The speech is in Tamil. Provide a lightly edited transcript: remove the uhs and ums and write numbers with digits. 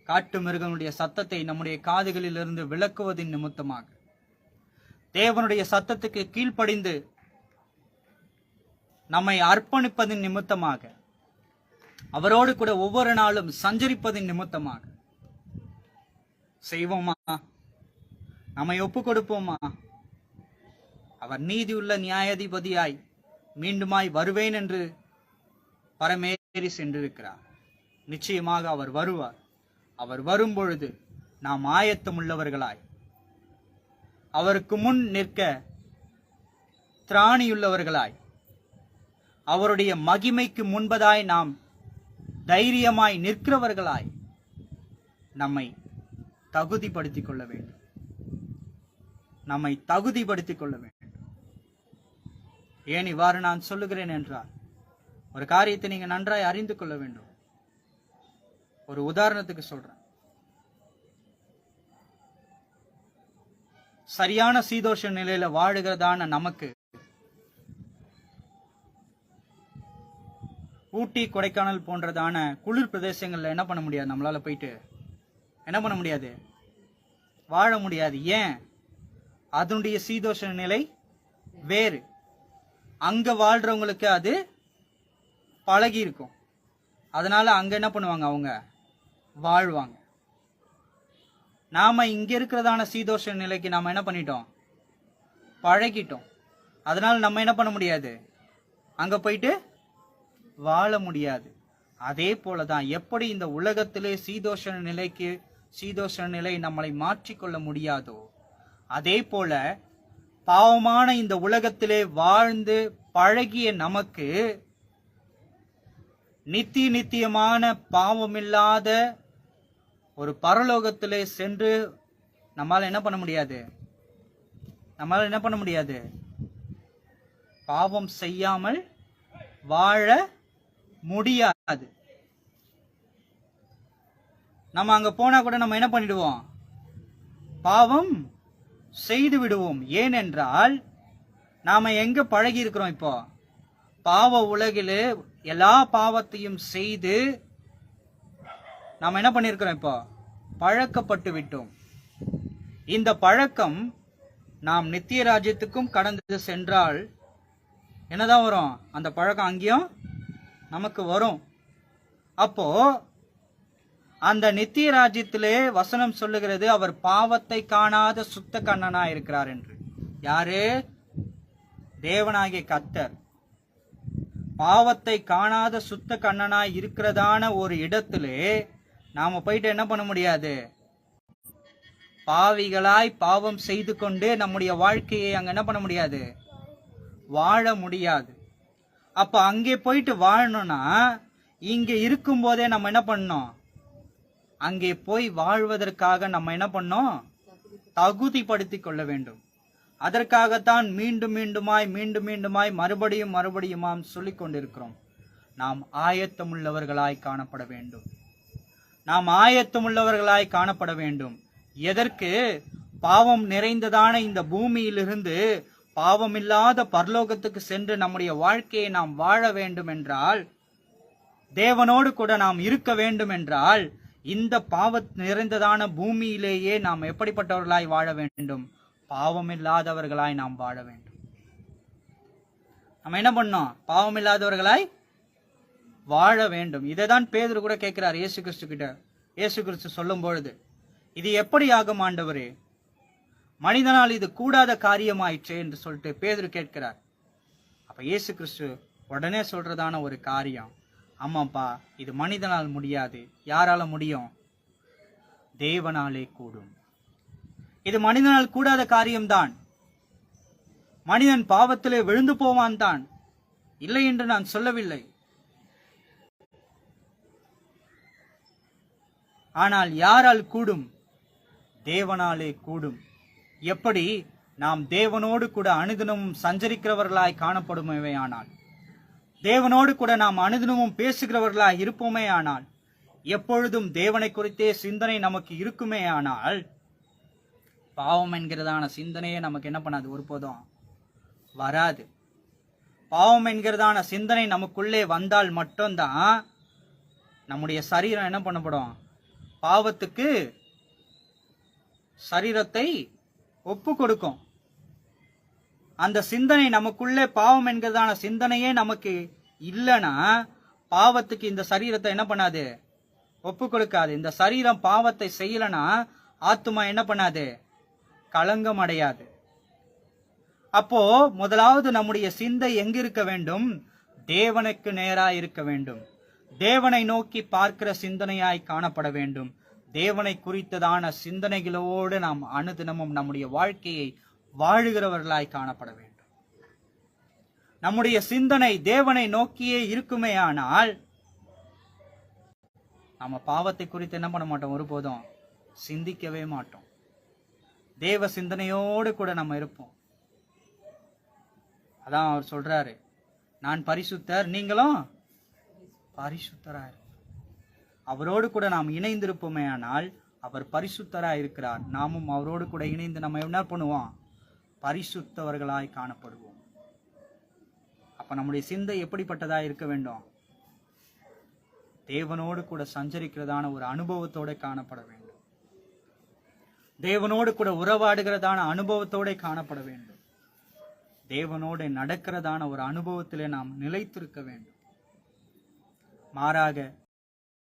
காட்டு மிருகங்களுடைய சத்தத்தை நம்முடைய காதுகளிலிருந்து விலக்குவதின் நிமித்தமாக, தேவனுடைய சத்தத்துக்கு கீழ்ப்படிந்து நம்மை அர்ப்பணிப்பதின் நிமித்தமாக, அவரோடு கூட ஒவ்வொரு நாளும் சஞ்சரிப்பதின் நிமித்தமாக செய்வோமா? நம்மை ஒப்பு கொடுப்போமா? அவர் நீதியுள்ள நியாயாதிபதியாய் மீண்டுமாய் வருவேன் என்று பரமேறி சென்றிருக்கிறார். நிச்சயமாக அவர் வருவார். அவர் வரும்பொழுது நாம் ஆயத்தமுள்ளவர்களாய், அவருக்கு முன் நிற்க திராணியுள்ளவர்களாய், அவருடைய மகிமைக்கு முன்பதாய் நாம் தைரியமாய் நிற்கிறவர்களாய் நம்மை தகுதிப்படுத்திக் கொள்ள வேண்டும். நம்மை தகுதிப்படுத்திக் கொள்ள வேண்டும். ஏன் இவ்வாறு நான் சொல்லுகிறேன் என்றால், ஒரு காரியத்தை நீங்க நன்றாய் அறிந்து கொள்ள வேண்டும். ஒரு உதாரணத்துக்கு சொல்றேன். சரியான சீதோஷ நிலையில வாழுகிறதான நமக்கு ஊட்டி, கொடைக்கானல் போன்றதான குளிர் பிரதேசங்கள்ல என்ன பண்ண முடியாது? நம்மளால போயிட்டு என்ன பண்ண முடியாது? வாழ முடியாது. ஏன்? அதனுடைய சீதோஷ நிலை வேறு. அங்க வாழ்றவங்களுக்கு அது பழகி இருக்கும். அதனால அங்க என்ன பண்ணுவாங்க? அவங்க வாழ்வாங்க. நாம இங்க இருக்கிறதான சீதோஷ நிலைக்கு நாம என்ன பண்ணிட்டோம்? பழகிட்டோம். அதனால நம்ம என்ன பண்ண முடியாது? அங்க போயிட்டு வாழ முடியாது. அதே போலதான் எப்படி இந்த உலகத்திலே சீதோஷ நிலை நம்மளை மாற்றிக்கொள்ள முடியாதோ, அதே போல பாவமான இந்த உலகத்திலே வாழ்ந்து பழகிய நமக்கு நித்தியமான பாவமில்லாத ஒரு பரலோகத்திலே சென்று நம்மால என்ன பண்ண முடியாது? பாவம் செய்யாமல் வாழ முடியாது. நம்ம அங்க போனா கூட நம்ம என்ன பண்ணிடுவோம்? பாவம் செய்து விடுவோம். ஏனென்றால் நாம எங்க பழகி இருக்கிறோம்? இப்போ பாவ உலகிலே எல்லா பாவத்தையும் செய்து நாம என்ன பண்ணிருக்கிறோம்? இப்போ பழக்கப்பட்டு விட்டோம். இந்த பழக்கம் நாம் நித்திய ராஜ்யத்துக்கும் கடந்து சென்றால் என்னதான் வரும்? அந்த பழக்கம் அங்கேயும் நமக்கு வரும். அப்போ அந்த நித்திய ராஜ்யத்திலே வசனம் சொல்லுகிறது, அவர் பாவத்தை காணாத சுத்த கண்ணனா இருக்கிறார் என்று. யாரு? தேவனாகிய கர்த்தர். பாவத்தை காணாத சுத்த கண்ணனாய் இருக்கிறதான ஒரு இடத்திலே நாம போயிட்டு என்ன பண்ண முடியாது? பாவிகளாய் பாவம் செய்து கொண்டு நம்முடைய வாழ்க்கையை அங்க என்ன பண்ண முடியாது? வாழ முடியாது. அப்ப அங்கே போயிட்டு வாழணும்னா இங்க இருக்கும் போதே நம்ம என்ன பண்ணோம்? அங்கே போய் வாழ்வதற்காக நம்ம என்ன பண்ணோம்? தகுதிப்படுத்திக் கொள்ள வேண்டும். அதற்காகத்தான் மீண்டும் மீண்டுமாய் மறுபடியுமாம் சொல்லிக் கொண்டிருக்கிறோம். நாம் ஆயத்தமுள்ளவர்களாய் காணப்பட வேண்டும். நாம் ஆயத்தமுள்ளவர்களாய் காணப்பட வேண்டும். எதற்கு? பாவம் நிறைந்ததான இந்த பூமியிலிருந்து பாவமில்லாத பரலோகத்துக்கு சென்று நம்முடைய வாழ்க்கையை நாம் வாழ வேண்டும் என்றால், தேவனோடு கூட நாம் இருக்க வேண்டும் என்றால், இந்த பாவ நிறைந்ததான பூமியிலேயே நாம் எப்படிப்பட்டவர்களாய் வாழ வேண்டும்? பாவமில்லாதவர்களாய் நாம் வாழ வேண்டும். நம்ம என்ன பண்ணோம்? பாவமில்லாதவர்களாய் வாழ வேண்டும். இதைதான் பேதுரு கூட கேட்கிறார் இயேசு கிறிஸ்து கிட்ட. இயேசு கிறிஸ்து சொல்லும் பொழுது, இது எப்படி ஆகும் ஆண்டவரே? மனிதனால் இது கூடாத காரியமாயிற்று என்று சொல்லிட்டு பேதுரு கேட்கிறார். அப்ப இயேசு கிறிஸ்து உடனே சொல்றதான ஒரு காரியம், ஆமாப்பா, இது மனிதனால் முடியாது. யாரால முடியும்? தேவனாலே கூடும். இது மனிதனால் கூடாத காரியம்தான். மனிதன் பாவத்திலே விழுந்து போவான் தான், இல்லை என்று நான் சொல்லவில்லை. ஆனால் யாரால் கூடும்? தேவனாலே கூடும். எப்படி? நாம் தேவனோடு கூட அனுதினமும் சஞ்சரிக்கிறவர்களாய் காணப்படுமே ஆனால், தேவனோடு கூட நாம் அனுதினமும் பேசுகிறவர்களாய் இருப்போமே ஆனால், எப்பொழுதும் தேவனை குறித்தே சிந்தனை நமக்கு இருக்குமே ஆனால், பாவம் என்கிறதான சிந்தனையே நமக்கு என்ன பண்ணாது? ஒருபோதும் வராது. பாவம் என்கிறதான சிந்தனை நமக்குள்ளே வந்தால் மட்டும்தான் நம்முடைய சரீரம் என்ன பண்ணப்படும்? பாவத்துக்கு சரீரத்தை ஒப்பு கொடுக்கும். அந்த சிந்தனை நமக்குள்ளே பாவம் என்கிறதான சிந்தனையே நமக்கு இல்லைன்னா பாவத்துக்கு இந்த சரீரத்தை என்ன பண்ணாது? ஒப்பு கொடுக்காது. இந்த சரீரம் பாவத்தை செய்யலனா ஆத்துமா என்ன பண்ணாது? களங்கம் அடையாது. அப்போ முதலாவது நம்முடைய சிந்தை எங்க இருக்க வேண்டும்? தேவனுக்கு நேராய் இருக்க வேண்டும். தேவனை நோக்கி பார்க்கிற சிந்தனையாய் காணப்பட வேண்டும். தேவனை குறித்ததான சிந்தனைகளோடு நாம் அனுதினமும் நம்முடைய வாழ்க்கையை வாழுகிறவர்களாய் காணப்பட வேண்டும். நம்முடைய சிந்தனை தேவனை நோக்கியே இருக்குமே ஆனால் நம்ம பாவத்தை குறித்து என்ன பண்ண மாட்டோம்? ஒருபோதும் சிந்திக்கவே மாட்டோம். தேவ சிந்தனையோடு கூட நம்ம இருப்போம். அதான் அவர் சொல்றாரு, நான் பரிசுத்தர், நீங்களும் பரிசுத்தராய். அவரோடு கூட நாம் இணைந்திருப்போமே ஆனால் அவர் பரிசுத்தராய் இருக்கிறார். நாமும் அவரோடு கூட இணைந்து நம்ம என்ன பண்ணுவோம்? பரிசுத்தவர்களாய் காணப்படுவோம். அப்ப நம்முடைய சிந்தை எப்படிப்பட்டதா இருக்க வேண்டும்? தேவனோடு கூட சஞ்சரிக்கிறதான ஒரு அனுபவத்தோட காணப்பட வேண்டும். தேவனோடு கூட உறவாடுகிறதான அனுபவத்தோட காணப்பட வேண்டும். தேவனோடு நடக்கிறதான ஒரு அனுபவத்திலே நாம் நிலைத்திருக்க வேண்டும். மாறாக